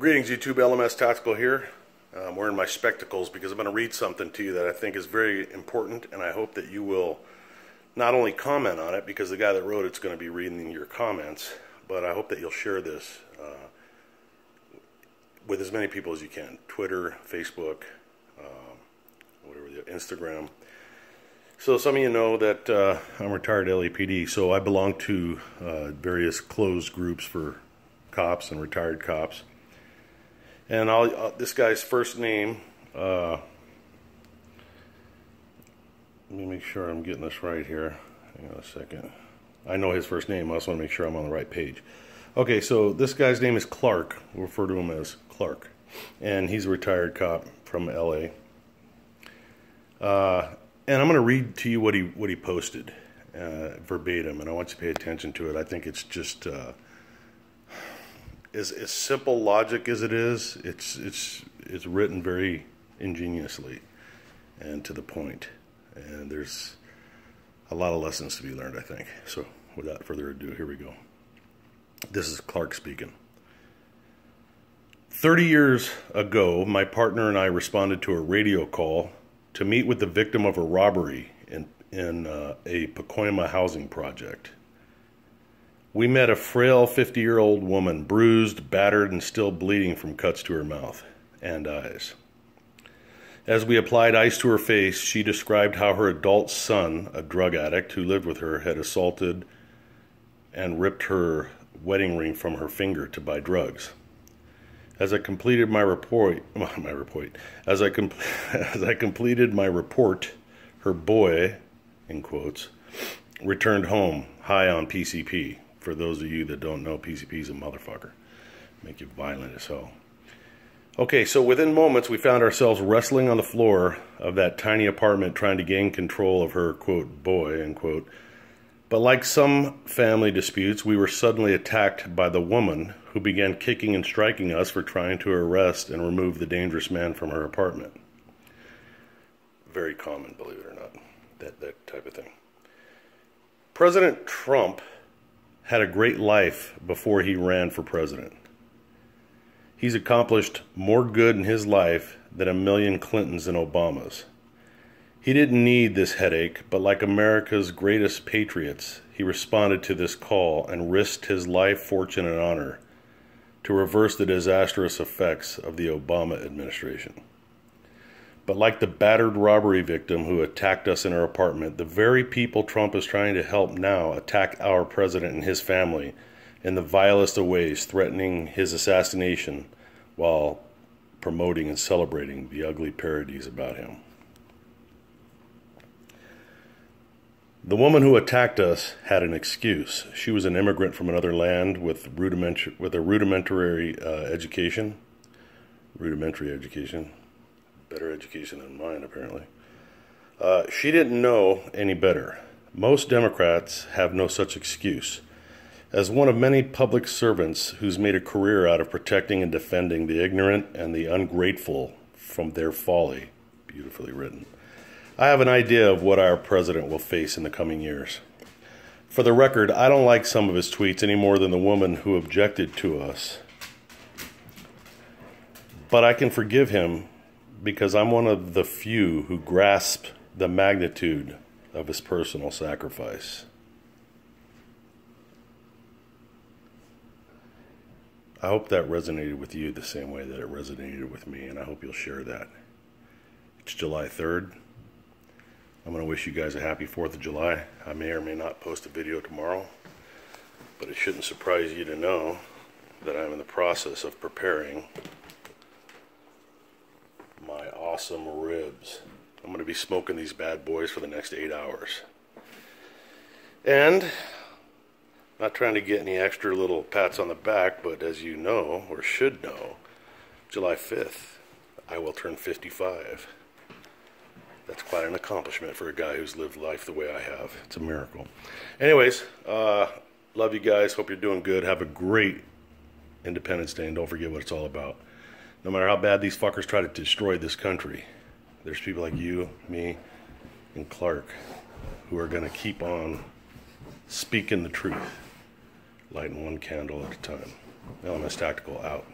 Greetings YouTube, LMS Tactical here. I'm wearing my spectacles because I'm going to read something to you that I think is very important, and I hope that you will not only comment on it, because the guy that wrote it's going to be reading your comments, but I hope that you'll share this with as many people as you can. Twitter, Facebook, Instagram. So some of you know that I'm retired LAPD, so I belong to various closed groups for cops and retired cops. And this guy's first name, let me make sure I'm getting this right here. Hang on a second. I know his first name. I also want to make sure I'm on the right page. Okay, so this guy's name is Clark. We'll refer to him as Clark. And he's a retired cop from LA. And I'm going to read to you what he posted verbatim, and I want you to pay attention to it. I think it's just as simple logic as it is. It's written very ingeniously and to the point, and there's a lot of lessons to be learned, I think. So without further ado, here we go. This is Clark speaking. 30 years ago, my partner and I responded to a radio call to meet with the victim of a robbery in a Pacoima housing project. We met a frail 50-year-old woman, bruised, battered, and still bleeding from cuts to her mouth and eyes. As we applied ice to her face, she described how her adult son, a drug addict who lived with her, had assaulted and ripped her wedding ring from her finger to buy drugs. As I completed my report, her boy, in quotes, returned home high on PCP. For those of you that don't know, PCP is a motherfucker. Make you violent as hell. Okay, so within moments, we found ourselves wrestling on the floor of that tiny apartment trying to gain control of her, quote, boy, end quote. But like some family disputes, we were suddenly attacked by the woman who began kicking and striking us for trying to arrest and remove the dangerous man from her apartment. Very common, believe it or not, that type of thing. President Trump had a great life before he ran for president. He's accomplished more good in his life than a million Clintons and Obamas. He didn't need this headache, but like America's greatest patriots, he responded to this call and risked his life, fortune, and honor to reverse the disastrous effects of the Obama administration. But like the battered robbery victim who attacked us in our apartment, the very people Trump is trying to help now attack our president and his family in the vilest of ways, threatening his assassination while promoting and celebrating the ugly parodies about him. The woman who attacked us had an excuse. She was an immigrant from another land with a rudimentary education. Better education than mine, apparently. She didn't know any better. Most Democrats have no such excuse. As one of many public servants who's made a career out of protecting and defending the ignorant and the ungrateful from their folly, beautifully written, I have an idea of what our president will face in the coming years. For the record, I don't like some of his tweets any more than the woman who objected to us. But I can forgive him because I'm one of the few who grasp the magnitude of his personal sacrifice. I hope that resonated with you the same way that it resonated with me, and I hope you'll share that. It's July 3rd. I'm going to wish you guys a happy 4th of July. I may or may not post a video tomorrow, but it shouldn't surprise you to know that I'm in the process of preparing my awesome ribs. I'm going to be smoking these bad boys for the next 8 hours. And not trying to get any extra little pats on the back, but as you know, or should know, July 5th, I will turn 55. That's quite an accomplishment for a guy who's lived life the way I have. It's a miracle. Anyways, love you guys. Hope you're doing good. Have a great Independence Day, and don't forget what it's all about. No matter how bad these fuckers try to destroy this country, there's people like you, me, and Clark who are going to keep on speaking the truth, lighting one candle at a time. LMS Tactical out.